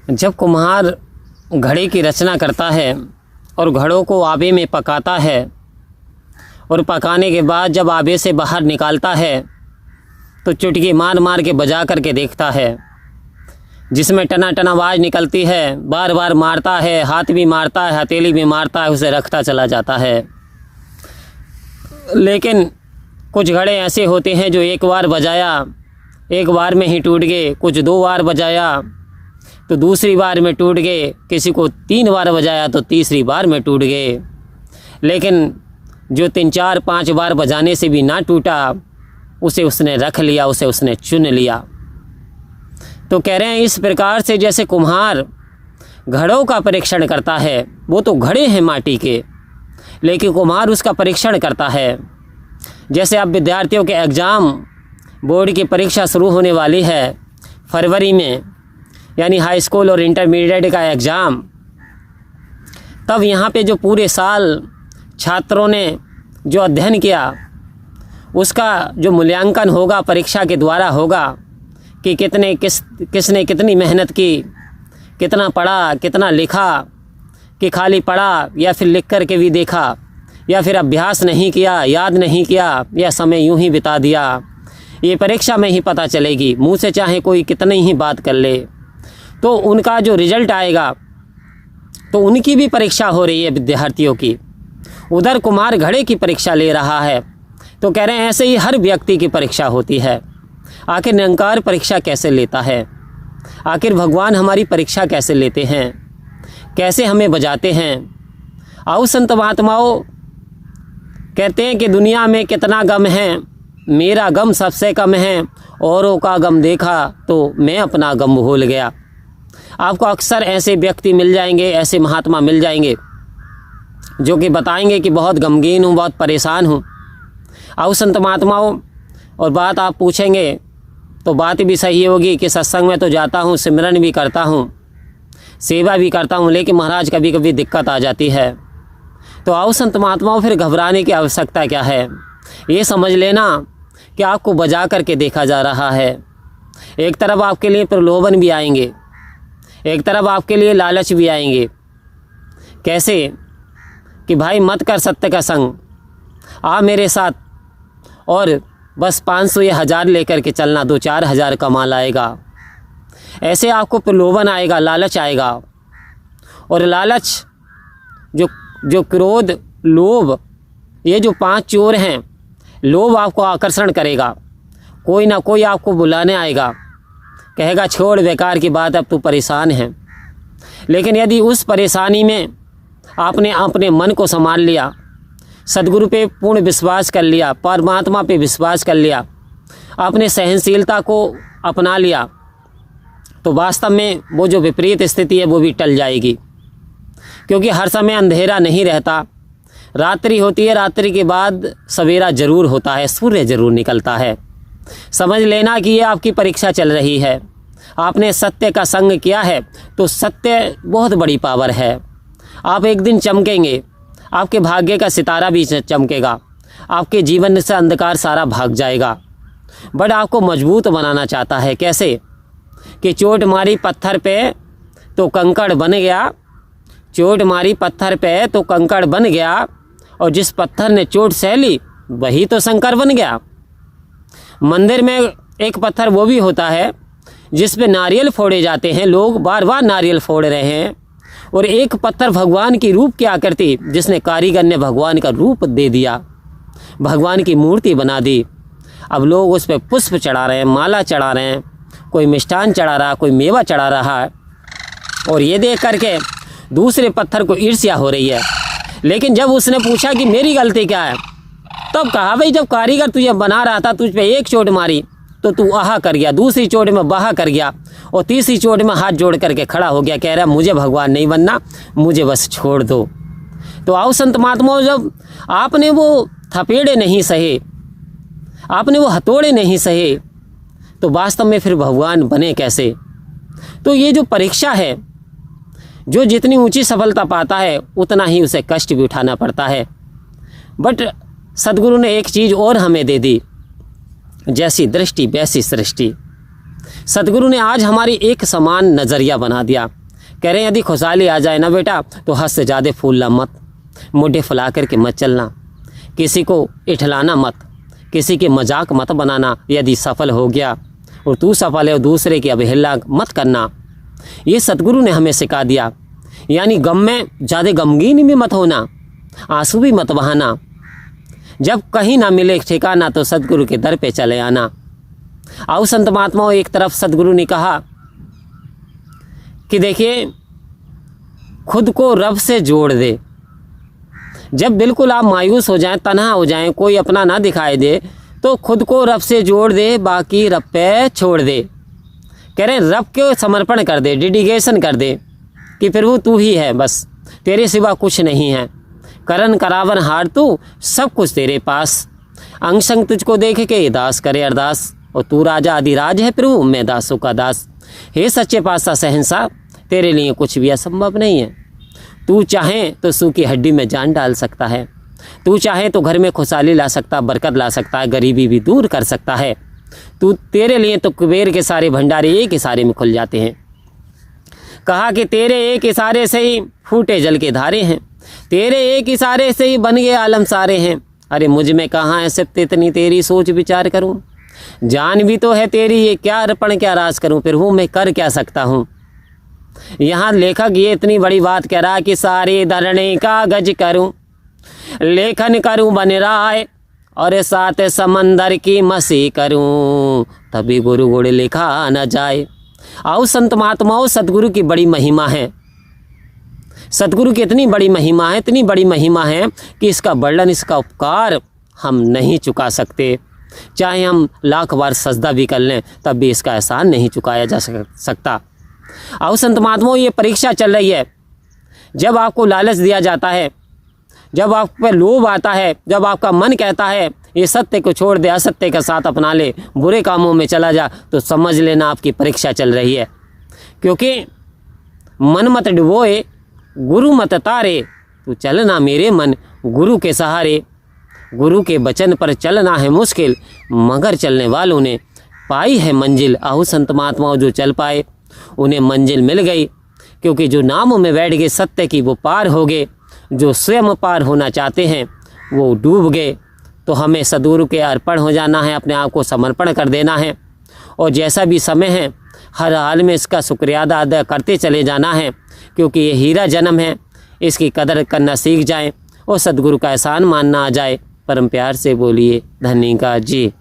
जब कुम्हार घड़े की रचना करता है और घड़ों को आबे में पकाता है और पकाने के बाद जब आबे से बाहर निकालता है तो चुटकी मार मार के बजा करके देखता है, जिसमें टना टना आवाज़ निकलती है। बार बार मारता है, हाथ भी मारता है, हथेली भी मारता है, उसे रखता चला जाता है। लेकिन कुछ घड़े ऐसे होते हैं जो एक बार बजाया एक बार में ही टूट गए, कुछ 2 बार बजाया तो दूसरी बार में टूट गए, किसी को 3 बार बजाया तो तीसरी बार में टूट गए। लेकिन जो 3 4 5 बार बजाने से भी ना टूटा, उसे उसने रख लिया, उसे उसने चुन लिया। तो कह रहे हैं इस प्रकार से जैसे कुम्हार घड़ों का परीक्षण करता है, वो तो घड़े हैं माटी के, लेकिन कुम्हार उसका परीक्षण करता है। जैसे अब विद्यार्थियों के एग्ज़ाम, बोर्ड की परीक्षा शुरू होने वाली है फरवरी में, यानी हाई स्कूल और इंटरमीडिएट का एग्ज़ाम। तब यहाँ पे जो पूरे साल छात्रों ने जो अध्ययन किया, उसका जो मूल्यांकन होगा परीक्षा के द्वारा होगा कि किसने कितनी मेहनत की, कितना पढ़ा, कितना लिखा, कि खाली पढ़ा या फिर लिख कर के भी देखा, या फिर अभ्यास नहीं किया, याद नहीं किया, या समय यूं ही बिता दिया। ये परीक्षा में ही पता चलेगी, मुंह से चाहे कोई कितनी ही बात कर ले। तो उनका जो रिजल्ट आएगा, तो उनकी भी परीक्षा हो रही है विद्यार्थियों की। उधर कुम्हार घड़े की परीक्षा ले रहा है। तो कह रहे हैं ऐसे ही हर व्यक्ति की परीक्षा होती है। आखिर निरंकार परीक्षा कैसे लेता है? आखिर भगवान हमारी परीक्षा कैसे लेते हैं? कैसे हमें बजाते हैं? आओ संत महात्माओं कहते हैं कि दुनिया में कितना गम है, मेरा गम सबसे कम है, औरों का गम देखा तो मैं अपना गम भूल गया। आपको अक्सर ऐसे व्यक्ति मिल जाएंगे, ऐसे महात्मा मिल जाएंगे जो कि बताएंगे कि बहुत गमगीन हूँ, बहुत परेशान हूँ। आओ संत महात्माओं, और बात आप पूछेंगे तो बात भी सही होगी कि सत्संग में तो जाता हूँ, सिमरन भी करता हूँ, सेवा भी करता हूँ, लेकिन महाराज कभी कभी दिक्कत आ जाती है। तो आओ संत महात्माओं, फिर घबराने की आवश्यकता क्या है? ये समझ लेना कि आपको बजा करके देखा जा रहा है। एक तरफ आपके लिए प्रलोभन भी आएंगे, एक तरफ आपके लिए लालच भी आएंगे। कैसे? कि भाई मत कर सत्य का संग, आ मेरे साथ और बस 500 या 1000 लेकर के चलना, 2-4 हज़ार कमा लाएगा। ऐसे आपको प्रलोभन आएगा, लालच आएगा। और लालच, जो क्रोध, लोभ, ये जो 5 चोर हैं, लोभ आपको आकर्षण करेगा। कोई ना कोई आपको बुलाने आएगा, कहेगा छोड़ बेकार की बात, अब तू परेशान है। लेकिन यदि उस परेशानी में आपने अपने मन को संभाल लिया, सद्गुरु पे पूर्ण विश्वास कर लिया, परमात्मा पे विश्वास कर लिया, अपने सहनशीलता को अपना लिया, तो वास्तव में वो जो विपरीत स्थिति है वो भी टल जाएगी। क्योंकि हर समय अंधेरा नहीं रहता, रात्रि होती है, रात्रि के बाद सवेरा ज़रूर होता है, सूर्य ज़रूर निकलता है। समझ लेना कि ये आपकी परीक्षा चल रही है। आपने सत्य का संग किया है तो सत्य बहुत बड़ी पावर है। आप एक दिन चमकेंगे, आपके भाग्य का सितारा भी चमकेगा, आपके जीवन से अंधकार सारा भाग जाएगा। बट आपको मजबूत बनाना चाहता है। कैसे? कि चोट मारी पत्थर पे तो कंकड़ बन गया, चोट मारी पत्थर पे तो कंकड़ बन गया, और जिस पत्थर ने चोट सह ली वही तो शंकर बन गया। मंदिर में एक पत्थर वो भी होता है जिस पे नारियल फोड़े जाते हैं, लोग बार बार नारियल फोड़ रहे हैं, और एक पत्थर भगवान की रूप की आकृति, जिसने कारीगर ने भगवान का रूप दे दिया, भगवान की मूर्ति बना दी। अब लोग उस पर पुष्प चढ़ा रहे हैं, माला चढ़ा रहे हैं, कोई मिष्ठान चढ़ा रहा, कोई मेवा चढ़ा रहा है, और ये देख करके दूसरे पत्थर को ईर्ष्या हो रही है। लेकिन जब उसने पूछा कि मेरी गलती क्या है, तब कहा भाई जब कारीगर तुझे बना रहा था, तुझ पे एक चोट मारी तो तू आहा कर गया, दूसरी चोट में बाहा कर गया, और तीसरी चोट में हाथ जोड़ करके खड़ा हो गया, कह रहा मुझे भगवान नहीं बनना, मुझे बस छोड़ दो। तो आओ संत महात्माओं, जब आपने वो थपेड़े नहीं सहे, आपने वो हथौड़े नहीं सहे, तो वास्तव में फिर भगवान बने कैसे? तो ये जो परीक्षा है, जो जितनी ऊंची सफलता पाता है उतना ही उसे कष्ट भी उठाना पड़ता है। बट सद्गुरु ने एक चीज़ और हमें दे दी, जैसी दृष्टि वैसी सृष्टि। सतगुरु ने आज हमारी एक समान नज़रिया बना दिया। कह रहे हैं यदि खुशहाली आ जाए ना बेटा तो हद से ज़्यादा फूलना मत, मुंडे फुला करके मत चलना, किसी को इठलाना मत, किसी के मजाक मत बनाना। यदि सफल हो गया और तू सफल है और दूसरे की अवहेलना मत करना। ये सतगुरु ने हमें सिखा दिया। यानी गम में ज़्यादा गमगीन भी मत होना, आंसू भी मत बहाना। जब कहीं ना मिले ठिकाना तो सतगुरु के दर पे चले आना। आओ संत महात्माओं, एक तरफ सतगुरु ने कहा कि देखिए खुद को रब से जोड़ दे। जब बिल्कुल आप मायूस हो जाएं, तन्हा हो जाएं, कोई अपना ना दिखाई दे तो खुद को रब से जोड़ दे, बाकी रब पे छोड़ दे। कह रहे हैं रब को समर्पण कर दे, डेडिकेशन कर दे कि प्रभु तू ही है, बस तेरे सिवा कुछ नहीं है। करन करावन हार तू, सब कुछ तेरे पास। अंग संग तुझको देख के दास करे अरदास, और तू राजा अधिराज है प्रभु, मैं दासों का दास। हे सच्चे पातशाह शहंशाह, तेरे लिए कुछ भी असंभव नहीं है। तू चाहे तो सूखी हड्डी में जान डाल सकता है, तू चाहे तो घर में खुशहाली ला सकता, बरकत ला सकता है, गरीबी भी दूर कर सकता है। तू तेरे लिए तो कुबेर के सारे भंडारे एक इशारे में खुल जाते हैं। कहा कि तेरे एक इशारे से ही फूटे जल के धारे हैं, तेरे एक इशारे से ही बन गए आलम सारे हैं। अरे मुझ में कहाँ है सिर्फ इतनी तेरी सोच विचार करूं, जान भी तो है तेरी, ये क्या अर्पण क्या राज करूं, फिर हूँ मैं कर क्या सकता हूँ। यहाँ लेखक ये इतनी बड़ी बात कह रहा कि सारे धरने कागज करूं, लेखन करूं बन राय, और साथ समंदर की मसी करूं, तभी गुरु गुड़ लिखा न जाए। आओ संत महात्माओं, सतगुरु की बड़ी महिमा है। सतगुरु की इतनी बड़ी महिमा है, इतनी बड़ी महिमा है कि इसका वर्णन, इसका उपकार हम नहीं चुका सकते। चाहे हम लाख बार सजदा भी कर लें तब भी इसका एहसान नहीं चुकाया जा सकता। आओ संत महात्माओं, ये परीक्षा चल रही है। जब आपको लालच दिया जाता है, जब आप पे लोभ आता है, जब आपका मन कहता है ये सत्य को छोड़ दे, असत्य का साथ अपना ले, बुरे कामों में चला जा, तो समझ लेना आपकी परीक्षा चल रही है। क्योंकि मन मत डुबोए गुरु मत तारे, तू चलना मेरे मन गुरु के सहारे। गुरु के वचन पर चलना है मुश्किल, मगर चलने वालों ने पाई है मंजिल। आओ संत महात्माओं, जो चल पाए उन्हें मंजिल मिल गई, क्योंकि जो नामों में बैठ गए सत्य की वो पार हो गए। जो स्वयं पार होना चाहते हैं वो डूब गए। तो हमें सद्गुरु के अर्पण हो जाना है, अपने आप को समर्पण कर देना है, और जैसा भी समय है हर हाल में इसका शुक्रिया अदा करते चले जाना है, क्योंकि ये हीरा जन्म है, इसकी कदर करना सीख जाएं और सद्गुरु का एहसान मानना आ जाए। परम प्यार से बोलिए धन्यवाद जी।